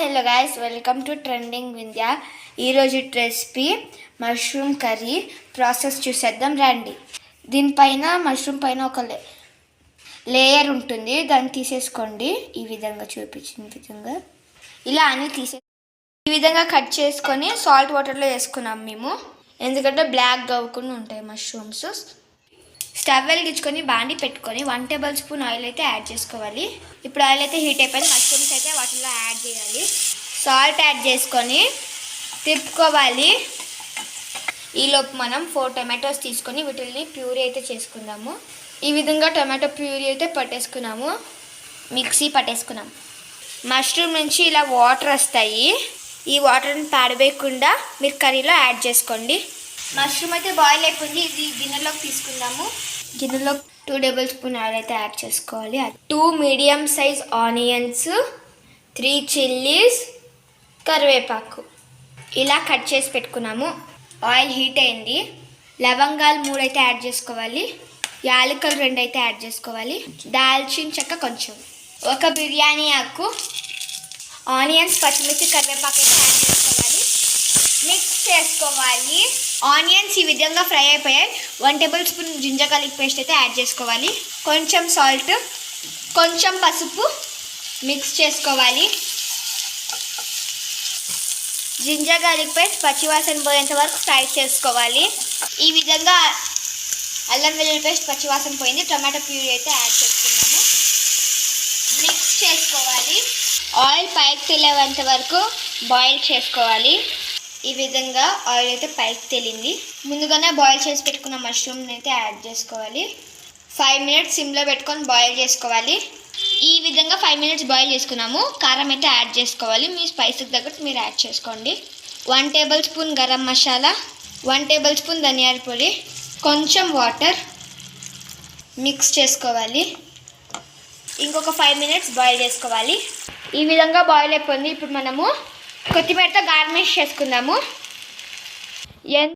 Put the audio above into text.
Hello guys, welcome to trending Vindhya. ఈరోజు recipe mushroom curry. Process చూసేద్దాం రండి. దీనిపైన మష్రూమ్ పైన ఒక లేయర్ ఉంటుంది, దాన్ని తీసేసుకోండి. ఈ విధంగా చూపించిన విధంగా ఇలా అన్నీ ఈ విధంగా కట్ చేసుకొని సాల్ట్ వాటర్లో వేసుకున్నాం మేము, ఎందుకంటే బ్లాక్ అవ్వకుండా ఉంటాయి మష్రూమ్స్. స్టవ్ వెలిగించుకొని బాండి పెట్టుకొని 1 టేబుల్ స్పూన్ ఆయిల్ అయితే యాడ్ చేసుకోవాలి. ఇప్పుడు ఆయిల్ అయితే హీట్ అయిపోయింది. మష్రూమ్స్ అయితే వాటిలో యాడ్ చేయాలి. సాల్ట్ యాడ్ చేసుకొని తిప్పుకోవాలి. ఈలోపు మనం 4 టమాటోస్ తీసుకొని వీటిని ప్యూరీ అయితే చేసుకుందాము. ఈ విధంగా టమాటో ప్యూరీ అయితే పట్టేసుకున్నాము, మిక్సీ పట్టేసుకున్నాం. మష్రూమ్ నుంచి ఇలా వాటర్ వస్తాయి. ఈ వాటర్ని పాడవేయకుండా మీరు కర్రీలో యాడ్ చేసుకోండి. మష్రూమ్ అయితే బాయిల్ అయిపోయింది. ఇది గిన్నెలోకి తీసుకుందాము. గిన్నెలో 2 టేబుల్ స్పూన్ ఆయిల్ అయితే యాడ్ చేసుకోవాలి. 2 మీడియం సైజ్ ఆనియన్స్, 3 చిల్లీస్, కరివేపాకు ఇలా కట్ చేసి పెట్టుకున్నాము. ఆయిల్ హీట్ అయింది. లవంగాలు 3 అయితే యాడ్ చేసుకోవాలి. యాలకులు 2 అయితే యాడ్ చేసుకోవాలి. దాల్చిన చెక్క కొంచెం, ఒక బిర్యానీ ఆకు, ఆనియన్స్, పచ్చిమిర్చి, కరివేపాకు అయితే యాడ్ చేసుకోవాలి. మిక్స్ చేసుకోవాలి. ఆనియన్స్ ఈ విధంగా ఫ్రై అయిపోయాయి. 1 tablespoon ginger garlic paste అయితే యాడ్ చేసుకోవాలి. కొంచెం సాల్ట్, కొంచెం పసుపు మిక్స్ చేసుకోవాలి. జింజర్ గార్లిక్ పేస్ట్ పచ్చివాసన పోయేంత వరకు ఫ్రై చేసుకోవాలి. ఈ విధంగా అల్లం వెల్లుల్లి పేస్ట్ పచ్చివాసన పోయింది. టమాటో ప్యూరీ అయితే యాడ్ చేసుకున్నాము. మిక్స్ చేసుకోవాలి. ఆయిల్ పైకి తేలేంత వరకు బాయిల్ చేసుకోవాలి. ఈ విధంగా ఆయిల్ అయితే పైకి తేలింది. ముందుగానే బాయిల్ చేసి పెట్టుకున్న మష్రూమ్ని అయితే యాడ్ చేసుకోవాలి. 5 మినిట్స్ సిమ్లో పెట్టుకొని బాయిల్ చేసుకోవాలి. ఈ విధంగా 5 మినిట్స్ బాయిల్ చేసుకున్నాము. కారం అయితే యాడ్ చేసుకోవాలి. మీ స్పైస్కి తగ్గట్టు మీరు యాడ్ చేసుకోండి. 1 table spoon garam masala, 1 table spoon ధనియాల పొడి, కొంచెం వాటర్ మిక్స్ చేసుకోవాలి. ఇంకొక 5 మినిట్స్ బాయిల్ చేసుకోవాలి. ఈ విధంగా బాయిల్ అయిపోయింది. ఇప్పుడు మనము కొత్తిమీరతో గార్నిష్ చేసుకుందాము.